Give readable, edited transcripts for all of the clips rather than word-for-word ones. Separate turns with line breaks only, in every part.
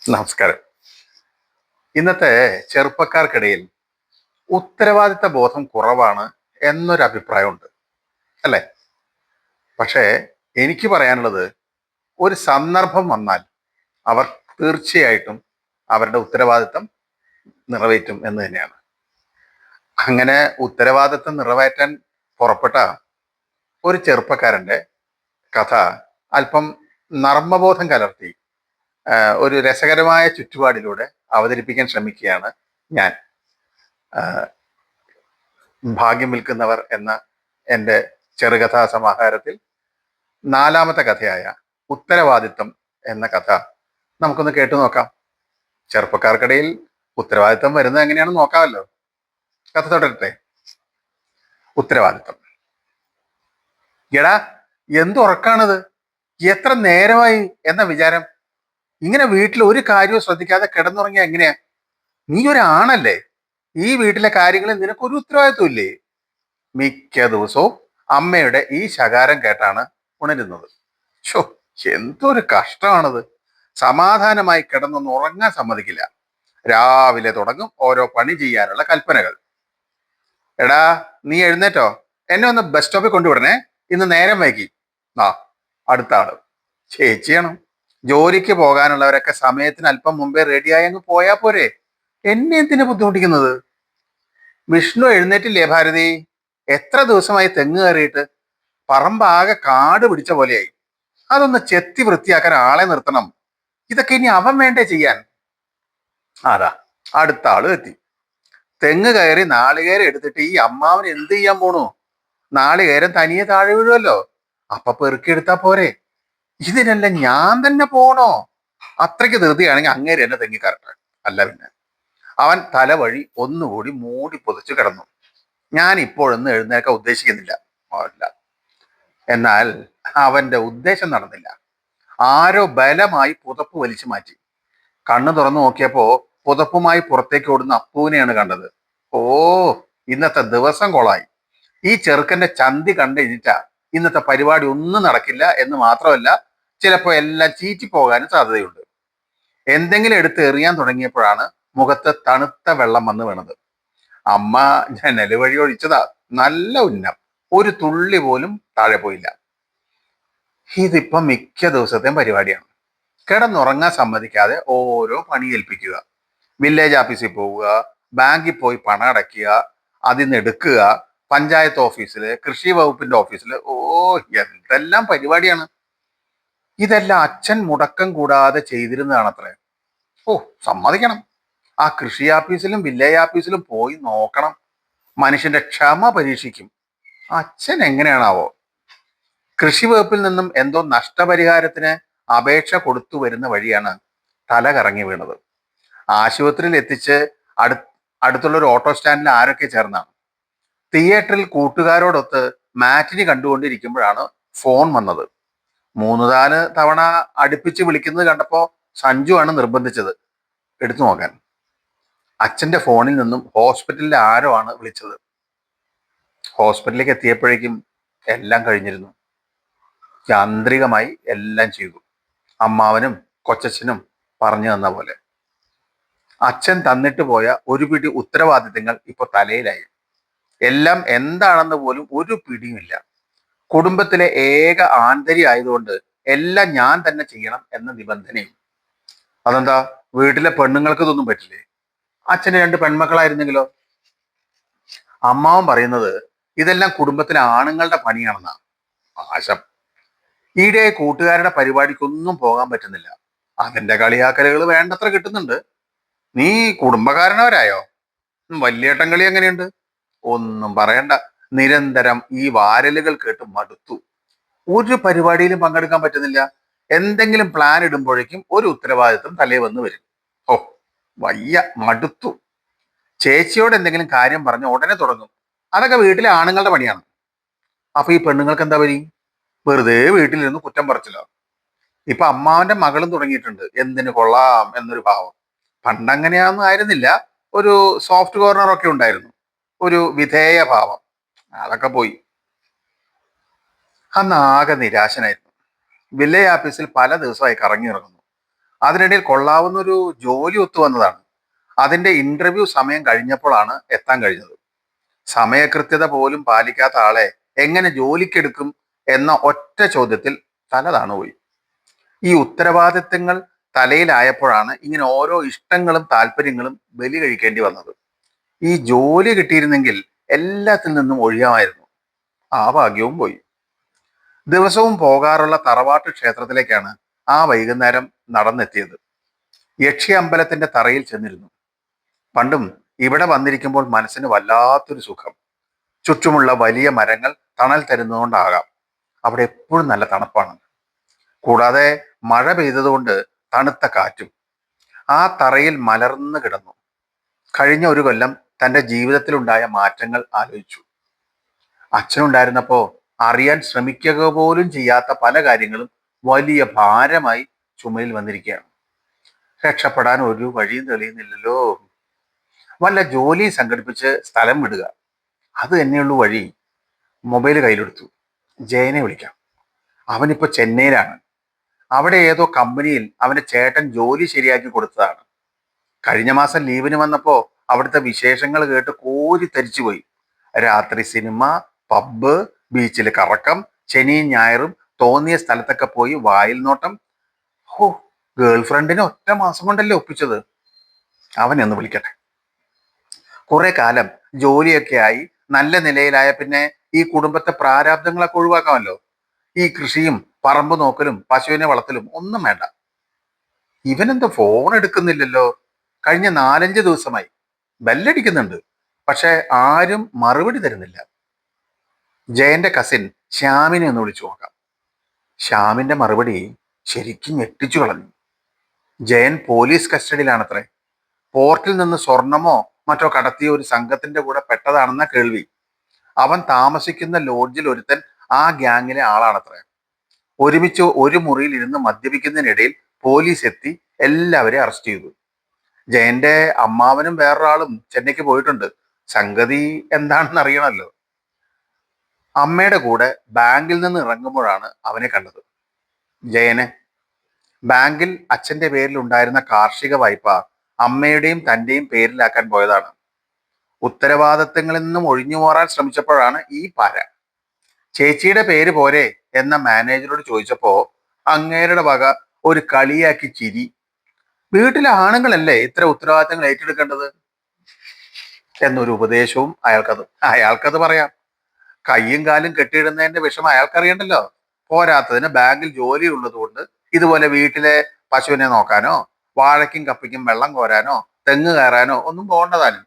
നമസ്കാരം. ഇന്നത്തെ ചെറുപ്പക്കാർക്കിടയിൽ ഉത്തരവാദിത്ത ബോധം കുറവാണ് എന്നൊരു അഭിപ്രായമുണ്ട്, അല്ലേ? പക്ഷേ എനിക്ക് പറയാനുള്ളത്, ഒരു സന്ദർഭം വന്നാൽ അവർ തീർച്ചയായിട്ടും അവരുടെ ഉത്തരവാദിത്തം നിറവേറ്റും എന്ന് തന്നെയാണ്. അങ്ങനെ ഉത്തരവാദിത്തം നിറവേറ്റാൻ പുറപ്പെട്ട ഒരു ചെറുപ്പക്കാരന്റെ കഥ അല്പം നർമ്മബോധം കലർത്തി ഒരു രസകരമായ ചുറ്റുപാടിലൂടെ അവതരിപ്പിക്കാൻ ശ്രമിക്കുകയാണ് ഞാൻ. ഭാഗ്യം വിൽക്കുന്നവർ എന്ന എൻ്റെ ചെറുകഥാ സമാഹാരത്തിൽ നാലാമത്തെ കഥയായ ഉത്തരവാദിത്തം എന്ന കഥ നമുക്കൊന്ന് കേട്ടു നോക്കാം. ചെറുപ്പക്കാർക്കിടയിൽ ഉത്തരവാദിത്തം വരുന്നത് എങ്ങനെയാണെന്ന് നോക്കാമല്ലോ. കഥ തുടരട്ടെ. ഉത്തരവാദിത്തം. എടാ, എന്തുറക്കാണത്? എത്ര നേരമായി എന്ന വിചാരം? ഇങ്ങനെ വീട്ടിൽ ഒരു കാര്യവും ശ്രദ്ധിക്കാതെ കിടന്നുറങ്ങിയ എങ്ങനെയാ? നീ ഒരാണല്ലേ? ഈ വീട്ടിലെ കാര്യങ്ങളിൽ നിനക്കൊരു ഉത്തരവാദിത്വം ഇല്ലേ? മിക്ക ദിവസവും അമ്മയുടെ ഈ ശകാരം കേട്ടാണ് ഉണരുന്നത്. ഷോ, എന്തൊരു കഷ്ടമാണത്! സമാധാനമായി കിടന്നൊന്ന് ഉറങ്ങാൻ സമ്മതിക്കില്ല. രാവിലെ തുടങ്ങും ഓരോ പണി ചെയ്യാനുള്ള കൽപ്പനകൾ. എടാ, നീ എഴുന്നേറ്റോ? എന്നെ ഒന്ന് ബസ് സ്റ്റോപ്പിൽ കൊണ്ടുവിടണേ, ഇന്ന് നേരം വൈകി. ആ, അടുത്ത ആള് ചേച്ചിയാണ്. ജോലിക്ക് പോകാനുള്ളവരൊക്കെ സമയത്തിന് അല്പം മുമ്പേ റെഡിയായി അങ്ങ് പോയാ പോരെ, എന്നെ എന്തിനു ബുദ്ധിമുട്ടിക്കുന്നത്? വിഷ്ണു എഴുന്നേറ്റില്ലേ ഭാരതി? എത്ര ദിവസമായി തെങ്ങ് കയറിയിട്ട്? പറമ്പാകെ കാട് പിടിച്ച പോലെയായി. അതൊന്ന് ചെത്തി വൃത്തിയാക്കാൻ ആളെ നിർത്തണം. ഇതൊക്കെ ഇനി അവൻ വേണ്ടേ ചെയ്യാൻ? അതാ അടുത്ത ആള് എത്തി. തെങ്ങ് കയറി നാളികേരം എടുത്തിട്ട് ഈ അമ്മാവൻ എന്ത് ചെയ്യാൻ പോണു? നാളികേരം തനിയെ താഴെ വീഴുമല്ലോ, അപ്പൊ പെറുക്കിയെടുത്താ പോരെ. ഇതിനെല്ലാം ഞാൻ തന്നെ പോണോ? അത്രയ്ക്ക് ധൃതിയാണെങ്കിൽ അങ്ങേര് എന്നെ തെങ്ങി കയറട്ടെ. അല്ല പിന്നെ. അവൻ തലവഴി ഒന്നുകൂടി മൂടി പൊതിച്ചു കിടന്നു. ഞാൻ ഇപ്പോഴൊന്നും എഴുന്നേൽക്കാൻ ഉദ്ദേശിക്കുന്നില്ല. അല്ല, എന്നാൽ അവന്റെ ഉദ്ദേശം നടന്നില്ല. ആരോ ബലമായി പുതപ്പ് വലിച്ചു മാറ്റി. കണ്ണു തുറന്നു നോക്കിയപ്പോ പുതപ്പുമായി പുറത്തേക്ക് ഓടുന്ന അപ്പുവിനെയാണ് കണ്ടത്. ഓ, ഇന്നത്തെ ദിവസം കൊളായി. ഈ ചെറുക്കന്റെ ചന്തി കണ്ടെഴുതിട്ട ഇന്നത്തെ പരിപാടി ഒന്നും നടക്കില്ല എന്ന് മാത്രമല്ല, ചിലപ്പോ എല്ലാം ചീറ്റി പോകാനും സാധ്യതയുണ്ട്. എന്തെങ്കിലും എടുത്ത് എറിയാൻ തുടങ്ങിയപ്പോഴാണ് മുഖത്ത് തണുത്ത വെള്ളം വന്ന് വീണത്. അമ്മ ജനല് വഴി ഒഴിച്ചതാ. നല്ല ഉന്നം, ഒരു തുള്ളി പോലും താഴെ പോയില്ല. ഇതിപ്പോ മിക്ക ദിവസത്തെയും പരിപാടിയാണ്. കിടന്നുറങ്ങാൻ സമ്മതിക്കാതെ ഓരോ പണി ഏൽപ്പിക്കുക. വില്ലേജ് ഓഫീസിൽ പോവുക, ബാങ്കിൽ പോയി പണം അടയ്ക്കുക, അതിൽ നിന്ന് എടുക്കുക, പഞ്ചായത്ത് ഓഫീസില്, കൃഷി വകുപ്പിന്റെ ഓഫീസില്. ഓ, എന്തെല്ലാം പരിപാടിയാണ്! ഇതെല്ലാം അച്ഛൻ മുടക്കം കൂടാതെ ചെയ്തിരുന്നതാണത്രേ. ഓ, സമ്മതിക്കണം. ആ കൃഷി ഓഫീസിലും വില്ലേജ് ഓഫീസിലും പോയി നോക്കണം. മനുഷ്യന്റെ ക്ഷമ പരീക്ഷിക്കും. അച്ഛൻ എങ്ങനെയാണാവോ? കൃഷി വകുപ്പിൽ നിന്നും എന്തോ നഷ്ടപരിഹാരത്തിന് അപേക്ഷ കൊടുത്തു വരുന്ന വഴിയാണ് തല കറങ്ങി വീണത്. ആശുപത്രിയിൽ എത്തിച്ച് അടുത്തുള്ള ഒരു ഓട്ടോ സ്റ്റാൻഡിൽ ആരൊക്കെ ചേർന്നാണ്. തിയേറ്ററിൽ കൂട്ടുകാരോടൊത്ത് മാറ്റിനി കണ്ടുകൊണ്ടിരിക്കുമ്പോഴാണ് ഫോൺ വന്നത്. 3-4 തവണ അടുപ്പിച്ച് വിളിക്കുന്നത് കണ്ടപ്പോ സഞ്ജു ആണ് നിർബന്ധിച്ചത് എടുത്തു നോക്കാൻ. അച്ഛന്റെ ഫോണിൽ നിന്നും ഹോസ്പിറ്റലിലെ ആരോ ആണ് വിളിച്ചത്. ഹോസ്പിറ്റലിലേക്ക് എത്തിയപ്പോഴേക്കും എല്ലാം കഴിഞ്ഞിരുന്നു. യാന്ത്രികമായി എല്ലാം ചെയ്തു, അമ്മാവനും കൊച്ചച്ഛനും പറഞ്ഞു തന്ന പോലെ. അച്ഛൻ തന്നിട്ട് പോയ ഒരു പിടി ഉത്തരവാദിത്തങ്ങൾ ഇപ്പൊ തലയിലായി. എല്ലാം എന്താണെന്ന് പോലും ഒരു പിടിയുമില്ല. കുടുംബത്തിലെ ഏക ആന്തരി ആയതുകൊണ്ട് എല്ലാം ഞാൻ തന്നെ ചെയ്യണം എന്ന നിബന്ധനയും. അതെന്താ, വീട്ടിലെ പെണ്ണുങ്ങൾക്ക് ഇതൊന്നും പറ്റില്ലേ? അച്ഛന് 2 പെൺമക്കളായിരുന്നെങ്കിലോ? അമ്മാവൻ പറയുന്നത് ഇതെല്ലാം കുടുംബത്തിലെ ആണുങ്ങളുടെ പണിയാണെന്നാ. ആശം. ഈയിടെ കൂട്ടുകാരുടെ പരിപാടിക്കൊന്നും പോകാൻ പറ്റുന്നില്ല. അതിന്റെ കളിയാക്കലുകൾ വേണ്ടത്ര കിട്ടുന്നുണ്ട്. നീ കുടുംബകാരനവരായോ? വല്യേട്ടൻ കളി എങ്ങനെയുണ്ട്? ഒന്നും പറയണ്ട. നിരന്തരം ഈ വാരലുകൾ കേട്ട് മടുത്തു. ഒരു പരിപാടിയിലും പങ്കെടുക്കാൻ പറ്റുന്നില്ല. എന്തെങ്കിലും പ്ലാൻ ഇടുമ്പോഴേക്കും ഒരു ഉത്തരവാദിത്വം തലേ വന്ന് വരും. ഓ, വയ്യ, മടുത്തു. ചേച്ചിയോട് എന്തെങ്കിലും കാര്യം പറഞ്ഞ് ഉടനെ തുടങ്ങും. അതൊക്കെ വീട്ടിലെ ആണുങ്ങളുടെ പണിയാണ്. അപ്പൊ ഈ പെണ്ണുങ്ങൾക്ക് എന്താ പണി? വെറുതെ വീട്ടിലിരുന്ന് കുറ്റം പറച്ചില്ലോ. ഇപ്പൊ അമ്മാവന്റെ മകളും തുടങ്ങിയിട്ടുണ്ട് എന്തിനു കൊള്ളാം എന്നൊരു ഭാവം. പണ്ടങ്ങനെയാന്നും ആയിരുന്നില്ല. ഒരു സോഫ്റ്റ് കോർണർ ഒക്കെ ഉണ്ടായിരുന്നു, ഒരു വിധേയ ഭാവം. അതൊക്കെ പോയി. അന്ന് ആകെ നിരാശനായിരുന്നു. വില്ലേജ് ഓഫീസിൽ പല ദിവസമായി കറങ്ങി ഇറങ്ങുന്നു. അതിനിടയിൽ കൊള്ളാവുന്ന ഒരു ജോലി ഒത്തു വന്നതാണ്. അതിന്റെ ഇന്റർവ്യൂ സമയം കഴിഞ്ഞപ്പോഴാണ് എത്താൻ കഴിഞ്ഞത്. സമയകൃത്യത പോലും പാലിക്കാത്ത ആളെ എങ്ങനെ ജോലിക്കെടുക്കും എന്ന ഒറ്റ ചോദ്യത്തിൽ തല താണുപോയി. ഈ ഉത്തരവാദിത്തങ്ങൾ തലയിലായപ്പോഴാണ് ഇങ്ങനെ ഓരോ ഇഷ്ടങ്ങളും താല്പര്യങ്ങളും ബലി കഴിക്കേണ്ടി വന്നത്. ഈ ജോലി കിട്ടിയിരുന്നെങ്കിൽ എല്ലാത്തിൽ നിന്നും ഒഴിയാമായിരുന്നു. ആ ഭാഗ്യവും പോയി. ദിവസവും പോകാറുള്ള തറവാട്ട് ക്ഷേത്രത്തിലേക്കാണ് ആ വൈകുന്നേരം നടന്നെത്തിയത്. യക്ഷി അമ്പലത്തിന്റെ തറയിൽ ചെന്നിരുന്നു. പണ്ടും ഇവിടെ വന്നിരിക്കുമ്പോൾ മനസ്സിന് വല്ലാത്തൊരു സുഖം. ചുറ്റുമുള്ള വലിയ മരങ്ങൾ തണൽ തരുന്നതുകൊണ്ടാകാം, അവിടെ എപ്പോഴും നല്ല തണുപ്പാണ്. കൂടാതെ മഴ പെയ്തതുകൊണ്ട് തണുത്ത കാറ്റും. ആ തറയിൽ മലർന്നു കിടന്നു. കഴിഞ്ഞ ഒരു കൊല്ലം തന്റെ ജീവിതത്തിലുണ്ടായ മാറ്റങ്ങൾ ആലോചിച്ചു. അച്ഛനുണ്ടായിരുന്നപ്പോ അറിയാൻ ശ്രമിക്കുക പോലും ചെയ്യാത്ത പല കാര്യങ്ങളും വലിയ ഭാരമായി ചുമലിൽ വന്നിരിക്കുകയാണ്. രക്ഷപ്പെടാൻ ഒരു വഴിയും തെളിയുന്നില്ലല്ലോ. വല്ല ജോലി സംഘടിപ്പിച്ച് സ്ഥലം വിടുക, അത് തന്നെയുള്ളൂ വഴി. മൊബൈൽ കയ്യിലെടുത്തു. ജയനെ വിളിക്കാം. അവനിപ്പോ ചെന്നൈയിലാണ്. അവിടെ ഏതോ കമ്പനിയിൽ അവന്റെ ചേട്ടൻ ജോലി ശരിയാക്കി കൊടുത്തതാണ്. കഴിഞ്ഞ മാസം ലീവിന് വന്നപ്പോ അവിടുത്തെ വിശേഷങ്ങൾ കേട്ട് കോരി തരിച്ചുപോയി. രാത്രി സിനിമ, പബ്ബ്, ബീച്ചിൽ കറക്കം, ശനിയും ഞായറും തോന്നിയ സ്ഥലത്തൊക്കെ പോയി വായിൽ നോട്ടം. ഹോ, ഗേൾ ഫ്രണ്ടിനെ ഒറ്റ മാസം കൊണ്ടല്ലേ ഒപ്പിച്ചത്. അവനെ ഒന്ന് വിളിക്കട്ടെ. കുറെ കാലം ജോലിയൊക്കെ ആയി നല്ല നിലയിലായ പിന്നെ ഈ കുടുംബത്തെ പ്രാരാബ്ദങ്ങളൊക്കെ ഒഴിവാക്കാമല്ലോ. ഈ കൃഷിയും പറമ്പ് നോക്കലും പശുവിനെ വളർത്തലും ഒന്നും വേണ്ട. ഇവനെന്താ ഫോൺ എടുക്കുന്നില്ലല്ലോ? കഴിഞ്ഞ 4-5 ദിവസമായി ബെല്ലടിക്കുന്നുണ്ട്, പക്ഷെ ആരും മറുപടി തരുന്നില്ല. ജയന്റെ കസിൻ ശ്യാമിനെ ഒന്ന് വിളിച്ചു നോക്കാം. ശ്യാമിന്റെ മറുപടി ശരിക്കും ഞെട്ടിച്ചു കളഞ്ഞു. ജയൻ പോലീസ് കസ്റ്റഡിയിലാണത്രേ. പോർട്ടിൽ നിന്ന് സ്വർണമോ മറ്റോ കടത്തിയ ഒരു സംഘത്തിന്റെ കൂടെ പെട്ടതാണെന്ന കേൾവി. അവൻ താമസിക്കുന്ന ലോഡ്ജിൽ ഒരുത്തൻ ആ ഗ്യാങ്ങിലെ ആളാണത്രേ. ഒരുമിച്ച് ഒരു മുറിയിൽ ഇരുന്ന് മദ്യപിക്കുന്നതിനിടയിൽ പോലീസ് എത്തി എല്ലാവരെയും അറസ്റ്റ് ചെയ്തു. ജയന്റെ അമ്മാവനും വേറൊരാളും ചെന്നൈക്ക് പോയിട്ടുണ്ട്. സംഗതി എന്താണെന്ന് അറിയണമല്ലോ. അമ്മയുടെ കൂടെ ബാങ്കിൽ നിന്ന് ഇറങ്ങുമ്പോഴാണ് അവനെ കണ്ടത്. ജയനെ ബാങ്കിൽ അച്ഛന്റെ പേരിൽ ഉണ്ടായിരുന്ന കാർഷിക വായ്പ അമ്മയുടെയും തന്റെയും പേരിലാക്കാൻ പോയതാണ്. ഉത്തരവാദിത്തങ്ങളിൽ നിന്നും ഒഴിഞ്ഞു മാറാൻ ശ്രമിച്ചപ്പോഴാണ് ഈ പാര. ചേച്ചിയുടെ പേര് പോരെ എന്ന മാനേജരോട് ചോദിച്ചപ്പോ അങ്ങേരുടെ വക ഒരു കളിയാക്കി ചിരി. വീട്ടിലെ ആണുങ്ങളല്ലേ ഇത്ര ഉത്തരവാദിത്തങ്ങൾ ഏറ്റെടുക്കേണ്ടത് എന്നൊരു ഉപദേശവും അയാൾക്കത് പറയാം. കയ്യും കാലും കെട്ടിയിടുന്നതിന്റെ വിഷമം അയാൾക്കറിയണ്ടല്ലോ. പോരാത്തതിന് ബാങ്കിൽ ജോലി ഉള്ളത് കൊണ്ട് ഇതുപോലെ വീട്ടിലെ പശുവിനെ നോക്കാനോ വാഴയ്ക്കും കപ്പിക്കും വെള്ളം കോരാനോ തെങ്ങ് കയറാനോ ഒന്നും പോകേണ്ടതാനും.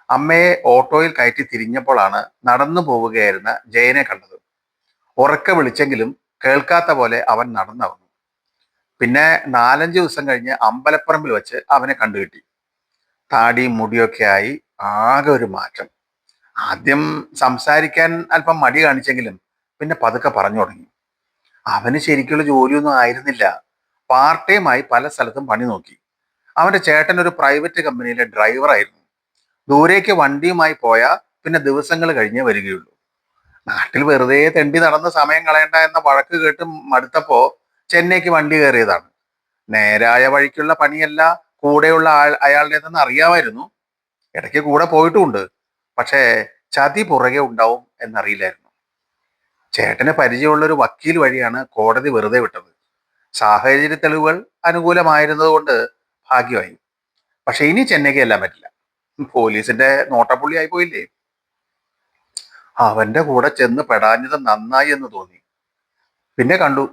അമ്മയെ ഓട്ടോയിൽ കയറ്റി തിരിഞ്ഞപ്പോഴാണ് നടന്നു പോവുകയായിരുന്ന ജയനെ കണ്ടത്. ഉറക്കെ വിളിച്ചെങ്കിലും കേൾക്കാത്ത പോലെ അവൻ നടന്നവന്നു. പിന്നെ 4-5 ദിവസം കഴിഞ്ഞ് അമ്പലപ്പറമ്പിൽ വെച്ച് അവനെ കണ്ടുകിട്ടി. താടിയും മുടിയൊക്കെ ആയി ആകെ ഒരു മാറ്റം. ആദ്യം സംസാരിക്കാൻ അല്പം മടി കാണിച്ചെങ്കിലും പിന്നെ പതുക്കെ പറഞ്ഞു തുടങ്ങി. അവന് ശരിക്കുള്ള ജോലിയൊന്നും ആയിരുന്നില്ല. പാർട്ട് ടൈമായി പല സ്ഥലത്തും പണി നോക്കി. അവന്റെ ചേട്ടൻ ഒരു പ്രൈവറ്റ് കമ്പനിയിലെ ഡ്രൈവറായിരുന്നു. ദൂരേക്ക് വണ്ടിയുമായി പോയാൽ പിന്നെ ദിവസങ്ങൾ കഴിഞ്ഞേ വരികയുള്ളൂ. നാട്ടിൽ വെറുതെ തെണ്ടി നടന്ന് സമയം കളയണ്ട എന്ന വഴക്ക് കേട്ട് മടുത്തപ്പോ ചെന്നൈക്ക് വണ്ടി കയറിയതാണ്. നേരായ വഴിക്കുള്ള പണിയല്ല കൂടെയുള്ള അയാളുടേതെന്ന് അറിയാമായിരുന്നു. ഇടയ്ക്ക് കൂടെ പോയിട്ടുമുണ്ട്. പക്ഷേ ചതി പുറകെ ഉണ്ടാവും എന്നറിയില്ലായിരുന്നു. ചേട്ടന് പരിചയമുള്ള ഒരു വക്കീൽ വഴിയാണ് കോടതി വെറുതെ വിട്ടത്. സാഹചര്യ തെളിവുകൾ അനുകൂലമായിരുന്നത് കൊണ്ട് ഭാഗ്യമായി. പക്ഷെ ഇനി ചെന്നൈക്ക് എല്ലാം പറ്റില്ല. പോലീസിന്റെ നോട്ടപ്പുള്ളി ആയി പോയില്ലേ. അവന്റെ കൂടെ ചെന്ന് പെടാഞ്ഞത് നന്നായി എന്ന് തോന്നി. പിന്നെ കണ്ടു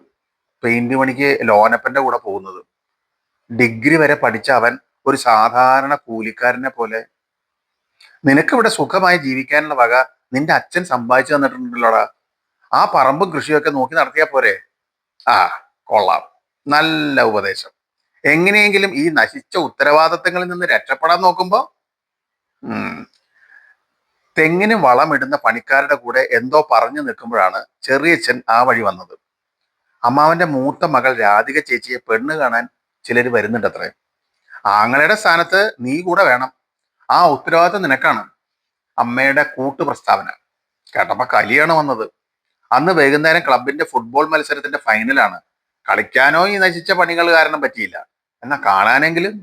പെയിന്റ് പണിക്ക് ലോനപ്പന്റെ കൂടെ പോകുന്നത്. ഡിഗ്രി വരെ പഠിച്ച അവൻ ഒരു സാധാരണ കൂലിക്കാരനെ പോലെ. നിനക്കിവിടെ സുഖമായി ജീവിക്കാനുള്ള വക നിന്റെ അച്ഛൻ സമ്പാദിച്ചു തന്നിട്ടുണ്ടല്ലോടാ. ആ പറമ്പും കൃഷിയൊക്കെ നോക്കി നടത്തിയാ പോരെ. ആ, കൊള്ളാം, നല്ല ഉപദേശം. എങ്ങനെയെങ്കിലും ഈ നശിച്ച ഉത്തരവാദിത്തങ്ങളിൽ നിന്ന് രക്ഷപ്പെടാൻ നോക്കുമ്പോ ഉം തെങ്ങിന് വളമിടുന്ന പണിക്കാരുടെ കൂടെ എന്തോ പറഞ്ഞു നിൽക്കുമ്പോഴാണ് ചെറിയച്ഛൻ ആ വഴി വന്നത്. അമ്മാവന്റെ മൂത്ത മകൾ രാധിക ചേച്ചിയെ പെണ്ണ് കാണാൻ ചിലർ വരുന്നുണ്ടത്രേ. ആങ്ങളുടെ സ്ഥാനത്ത് നീ കൂടെ വേണം. ആ ഉത്തരവാദിത്തം നിനക്കാണ്. അമ്മയുടെ കൂട്ടു പ്രസ്താവന കേട്ടപ്പോ കലിയാണ് വന്നത്. അന്ന് വൈകുന്നേരം ക്ലബിന്റെ ഫുട്ബോൾ മത്സരത്തിന്റെ ഫൈനലാണ്. കളിക്കാനോ ഈ നശിച്ച പണികൾ കാരണം പറ്റിയില്ല. എന്നാ കാണാനെങ്കിലും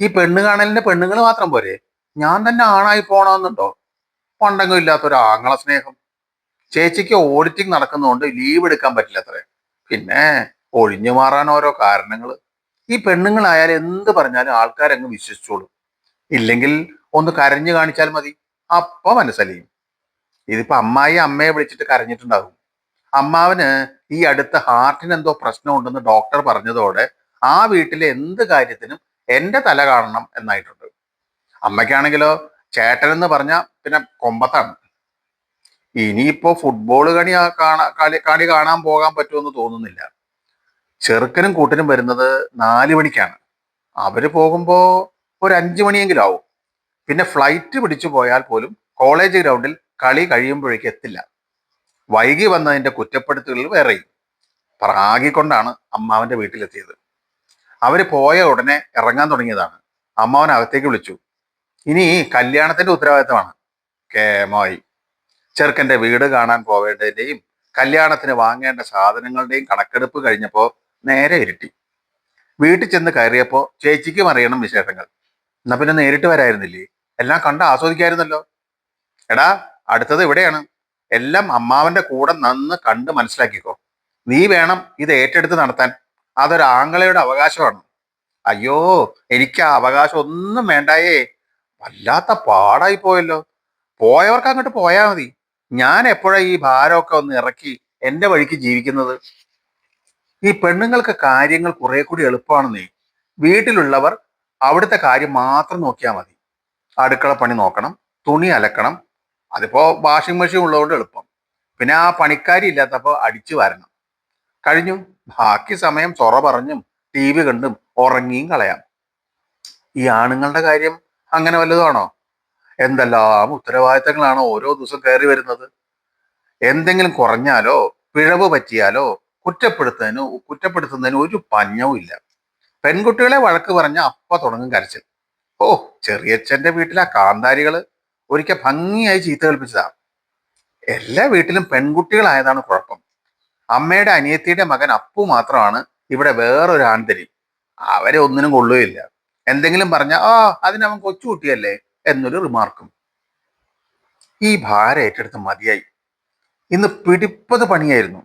ഈ പെണ്ണ് കാണലിന്റെ പെണ്ണുങ്ങൾ മാത്രം പോരെ, ഞാൻ തന്നെ ആണായി പോണമെന്നുണ്ടോ? പണ്ടെങ്കിലും ഇല്ലാത്തൊരു ആങ്ങള സ്നേഹം. ചേച്ചിക്ക് ഓഡിറ്റിംഗ് നടക്കുന്നതുകൊണ്ട് ലീവ് എടുക്കാൻ പറ്റില്ല അത്രേ. പിന്നെ ഒഴിഞ്ഞു മാറാൻ ഓരോ കാരണങ്ങൾ. ഈ പെണ്ണുങ്ങളായാലും എന്ത് പറഞ്ഞാലും ആൾക്കാരങ്ങ് വിശ്വസിച്ചോളും. ഇല്ലെങ്കിൽ ഒന്ന് കരഞ്ഞു കാണിച്ചാൽ മതി, അപ്പൊ മനസ്സലിയും. ഇതിപ്പോ അമ്മായി അമ്മയെ വിളിച്ചിട്ട് കരഞ്ഞിട്ടുണ്ടാകും. അമ്മാവന് ഈ അടുത്ത ഹാർട്ടിന് എന്തോ പ്രശ്നമുണ്ടെന്ന് ഡോക്ടർ പറഞ്ഞതോടെ ആ വീട്ടിലെ എന്ത് കാര്യത്തിനും എന്റെ തല കാണണം എന്നായിട്ടുണ്ട്. അമ്മയ്ക്കാണെങ്കിലോ ചേട്ടനെന്ന് പറഞ്ഞ പിന്നെ കൊമ്പത്താണ്. ഇനിയിപ്പോ ഫുട്ബോൾ കളി കാണാൻ പോകാൻ പറ്റുമെന്ന് തോന്നുന്നില്ല. ചെറുക്കനും കൂട്ടനും വരുന്നത് 4 മണിക്കാണ്. അവര് പോകുമ്പോ ഒരു 5 മണിയെങ്കിലും ആവും. പിന്നെ ഫ്ലൈറ്റ് പിടിച്ചു പോയാൽ പോലും കോളേജ് ഗ്രൗണ്ടിൽ കളി കഴിയുമ്പോഴേക്ക് എത്തില്ല. വൈകി വന്നതിന്റെ കുറ്റപ്പെടുത്തലുകൾ വേറെയും. പ്രാഗിക്കൊണ്ടാണ് അമ്മാവന്റെ വീട്ടിലെത്തിയത്. അവര് പോയ ഉടനെ ഇറങ്ങാൻ തുടങ്ങിയതാണ്. അമ്മാവൻ അകത്തേക്ക് വിളിച്ചു. ഇനി കല്യാണത്തിന്റെ ഉത്തരവാദിത്തമാണ്. കേമായി. ചെറുക്കന്റെ വീട് കാണാൻ പോവേണ്ടതിന്റെയും കല്യാണത്തിന് വാങ്ങേണ്ട സാധനങ്ങളുടെയും കണക്കെടുപ്പ് കഴിഞ്ഞപ്പോ നേരെ ഇരുട്ടി. വീട്ടിൽ ചെന്ന് കയറിയപ്പോ ചേച്ചിക്കും അറിയണം വിശേഷങ്ങൾ. എന്നാ പിന്നെ നേരിട്ട് വരായിരുന്നില്ലേ? എല്ലാം കണ്ട് ആസ്വദിക്കായിരുന്നല്ലോ. എടാ, അടുത്തത് ഇവിടെയാണ്. എല്ലാം അമ്മാവന്റെ കൂടെ നന്ന് കണ്ട് മനസ്സിലാക്കിക്കോ. നീ വേണം ഇത് ഏറ്റെടുത്ത് നടത്താൻ. അതൊരു ആങ്ങളയുടെ അവകാശമാണ്. അയ്യോ, എനിക്ക് ആ അവകാശം ഒന്നും വേണ്ടായേ. വല്ലാത്ത പാടായി പോയല്ലോ. പോയവർക്ക് അങ്ങോട്ട് പോയാ മതി. ഞാൻ എപ്പോഴാ ഈ ഭാരമൊക്കെ ഒന്ന് ഇറക്കി എന്റെ വഴിക്ക് ജീവിക്കുന്നത്? ഈ പെണ്ണുങ്ങൾക്ക് കാര്യങ്ങൾ കുറെ കൂടി എളുപ്പമാണെന്നേ. വീട്ടിലുള്ളവർ അവിടുത്തെ കാര്യം മാത്രം നോക്കിയാൽ മതി. അടുക്കള പണി നോക്കണം, തുണി അലക്കണം. അതിപ്പോ വാഷിംഗ് മെഷീൻ ഉള്ളതുകൊണ്ട് എളുപ്പം. പിന്നെ ആ പണിക്കാരി ഇല്ലാത്തപ്പോ അടിച്ചു വരണം. കഴിഞ്ഞു. ബാക്കി സമയം ചൊറ പറഞ്ഞും TV കണ്ടും ഉറങ്ങിയും കളയാം. ഈ ആണുങ്ങളുടെ കാര്യം അങ്ങനെ വല്ലതുമാണോ? എന്തെല്ലാം ഉത്തരവാദിത്തങ്ങളാണോ ഓരോ ദിവസം കയറി വരുന്നത്. എന്തെങ്കിലും കുറഞ്ഞാലോ പിഴവ് പറ്റിയാലോ കുറ്റപ്പെടുത്തുന്നതിന് ഒരു പഞ്ഞവും ഇല്ല. പെൺകുട്ടികളെ വഴക്ക് പറഞ്ഞ അപ്പ തുടങ്ങും കരച്ചിൽ. ഓ, ചെറിയച്ഛന്റെ വീട്ടിലെ കാന്താരികള് ഒരിക്കൽ ഭംഗിയായി ചീത്ത കൽപ്പിച്ചതാ. എല്ലാ വീട്ടിലും പെൺകുട്ടികളായതാണ് കുഴപ്പം. അമ്മയുടെ അനിയത്തിയുടെ മകൻ അപ്പു മാത്രമാണ് ഇവിടെ വേറൊരു ആൺതരി. അവരെ ഒന്നിനും കൊള്ളുകയില്ല. എന്തെങ്കിലും പറഞ്ഞ അതിനവൻ കൊച്ചുകുട്ടിയല്ലേ എന്നൊരു റിമാർക്കും. ഈ ഭാരം ഏറ്റെടുത്ത് മതിയായി. ഇന്ന് പിടിപ്പത് പണിയായിരുന്നു.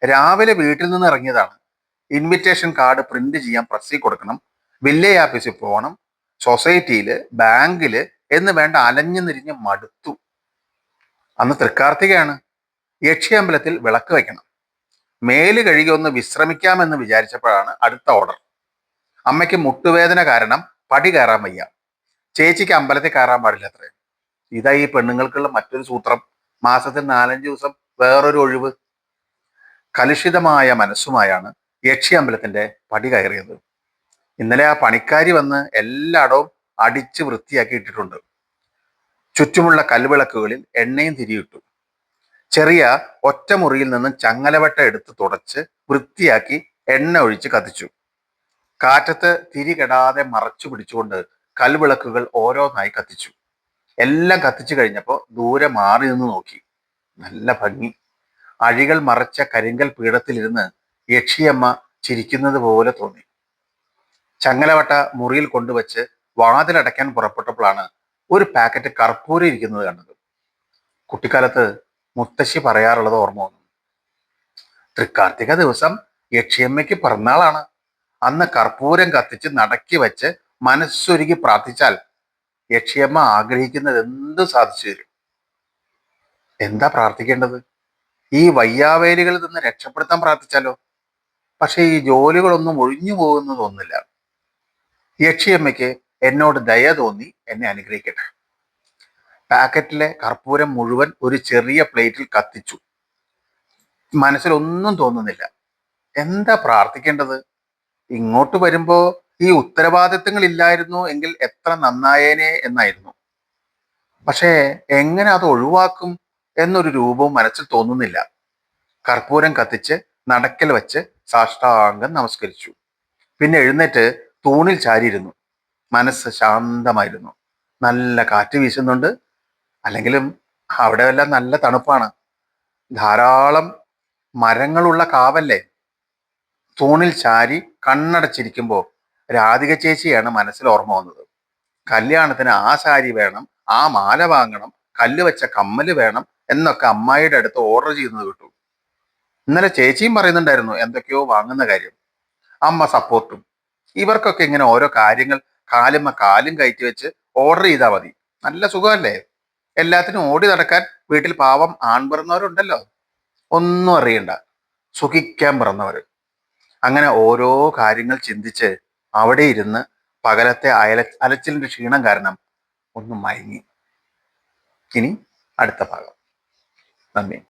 രാവിലെ വീട്ടിൽ നിന്ന് ഇറങ്ങിയതാണ്. ഇൻവിറ്റേഷൻ കാർഡ് പ്രിന്റ് ചെയ്യാൻ പ്രസ്സിൽ കൊടുക്കണം, വില്ലേജ് ഓഫീസിൽ പോകണം, സൊസൈറ്റിയില്, ബാങ്കില് എന്ന് വേണ്ട അലഞ്ഞു നിരിഞ്ഞ് മടുത്തു. അന്ന് തൃക്കാർത്തികയാണ്. യക്ഷി അമ്പലത്തിൽ വിളക്ക് വെക്കണം. മേല് കഴുകി ഒന്ന് വിശ്രമിക്കാമെന്ന് വിചാരിച്ചപ്പോഴാണ് അടുത്ത ഓർഡർ. അമ്മയ്ക്ക് മുട്ടുവേദന കാരണം പടി കയറാൻ വയ്യ. ചേച്ചിക്ക് അമ്പലത്തിൽ കയറാൻ പാടില്ല അത്രേ. ഇതാ ഈ പെണ്ണുങ്ങൾക്കുള്ള മറ്റൊരു സൂത്രം. മാസത്തിൽ 4-5 ദിവസം വേറൊരു ഒഴിവ്. കലുഷിതമായ മനസ്സുമായാണ് യക്ഷി അമ്പലത്തിന്റെ പടി കയറിയത്. ഇന്നലെ ആ പണിക്കാരി വന്ന് എല്ലായിടവും അടിച്ച് വൃത്തിയാക്കി ഇട്ടിട്ടുണ്ട്. ചുറ്റുമുള്ള കൽവിളക്കുകളിൽ എണ്ണയും തിരിയിട്ടു. ചെറിയ ഒറ്റമുറിയിൽ നിന്നും ചങ്ങലവട്ട എടുത്ത് തുടച്ച് വൃത്തിയാക്കി എണ്ണ ഒഴിച്ച് കത്തിച്ചു. കാറ്റത്ത് തിരി കെടാതെ മറച്ചു പിടിച്ചുകൊണ്ട് കൽവിളക്കുകൾ ഓരോന്നായി കത്തിച്ചു. എല്ലാം കത്തിച്ചു കഴിഞ്ഞപ്പോൾ ദൂരെ മാറി നിന്ന് നോക്കി. നല്ല ഭംഗി. അഴികൾ മറച്ച കരിങ്കൽ പീഠത്തിലിരുന്ന് യക്ഷിയമ്മ ചിരിക്കുന്നത് പോലെ തോന്നി. ചങ്ങലവട്ട മുറിയിൽ കൊണ്ടുവച്ച് വാതിലടയ്ക്കാൻ പുറപ്പെട്ടപ്പോഴാണ് ഒരു പാക്കറ്റ് കർപ്പൂരം ഇരിക്കുന്നത് കണ്ടത്. കുട്ടിക്കാലത്ത് മുത്തശ്ശി പറയാറുള്ളത് ഓർമ്മ വന്നു. തൃക്കാർത്തിക ദിവസം യക്ഷിയമ്മയ്ക്ക് പിറന്നാളാണ്. അന്ന് കർപ്പൂരം കത്തിച്ച് നടക്കി വെച്ച് മനസ്സൊരുക്കി പ്രാർത്ഥിച്ചാൽ യക്ഷിയമ്മ ആഗ്രഹിക്കുന്നത് എന്തും സാധിച്ചു തരും. എന്താ പ്രാർത്ഥിക്കേണ്ടത്? ഈ വയ്യാവേലികളിൽ നിന്ന് രക്ഷപ്പെടുത്താൻ പ്രാർത്ഥിച്ചാലോ? പക്ഷെ ഈ ജോലികളൊന്നും ഒഴിഞ്ഞു പോകുന്നതൊന്നുമില്ല. യക്ഷിയമ്മയ്ക്ക് എന്നോട് ദയ തോന്നി എന്നെ അനുഗ്രഹിക്കട്ടെ. പാക്കറ്റിലെ കർപ്പൂരം മുഴുവൻ ഒരു ചെറിയ പ്ലേറ്റിൽ കത്തിച്ചു. മനസ്സിലൊന്നും തോന്നുന്നില്ല. എന്താ പ്രാർത്ഥിക്കേണ്ടത്? ഇങ്ങോട്ട് വരുമ്പോ ഈ ഉത്തരവാദിത്തങ്ങൾ ഇല്ലായിരുന്നു എങ്കിൽ എത്ര നന്നായേനെ എന്നായിരുന്നു. പക്ഷേ എങ്ങനെ അത് ഒഴിവാക്കും എന്നൊരു രൂപവും മനസ്സിൽ തോന്നുന്നില്ല. കർപ്പൂരം കത്തിച്ച് നടക്കൽ വെച്ച് സാഷ്ടാംഗം നമസ്കരിച്ചു. പിന്നെ എഴുന്നേറ്റ് തൂണിൽ ചാരിയിരുന്നു. മനസ്സ് ശാന്തമായിരുന്നു. നല്ല കാറ്റ് വീശുന്നുണ്ട്. അല്ലെങ്കിലും അവിടെ എല്ലാം നല്ല തണുപ്പാണ്. ധാരാളം മരങ്ങളുള്ള കാവല്ലേ. തൂണിൽ ചാരി കണ്ണടച്ചിരിക്കുമ്പോൾ രാധിക ചേച്ചിയാണ് മനസ്സിൽ ഓർമ്മ വന്നത്. കല്യാണത്തിന് ആ സാരി വേണം, ആ മാല വാങ്ങണം, കല്ല് വെച്ച കമ്മല് വേണം എന്നൊക്കെ അമ്മായിയുടെ അടുത്ത് ഓർഡർ ചെയ്യുന്നത് കിട്ടും. ഇന്നലെ ചേച്ചിയും പറയുന്നുണ്ടായിരുന്നു എന്തൊക്കെയോ വാങ്ങുന്ന കാര്യം. അമ്മ സപ്പോർട്ടും. ഇവർക്കൊക്കെ ഇങ്ങനെ ഓരോ കാര്യങ്ങൾ കാലുമ്മ കാലും കയറ്റി വെച്ച് ഓർഡർ ചെയ്താൽ മതി. നല്ല സുഖമല്ലേ? എല്ലാത്തിനും ഓടി നടക്കാൻ വീട്ടിൽ പാവം പിറന്നവരുണ്ടല്ലോ. ഒന്നും അറിയണ്ട, സുഖിക്കാൻ പിറന്നവര്. അങ്ങനെ ഓരോ കാര്യങ്ങൾ ചിന്തിച്ച് അവിടെ ഇരുന്ന് പകലത്തെ അലച്ചിലിന്റെ ക്ഷീണം കാരണം ഒന്ന് മയങ്ങി. ഇനി അടുത്ത ഭാഗം. നന്ദി.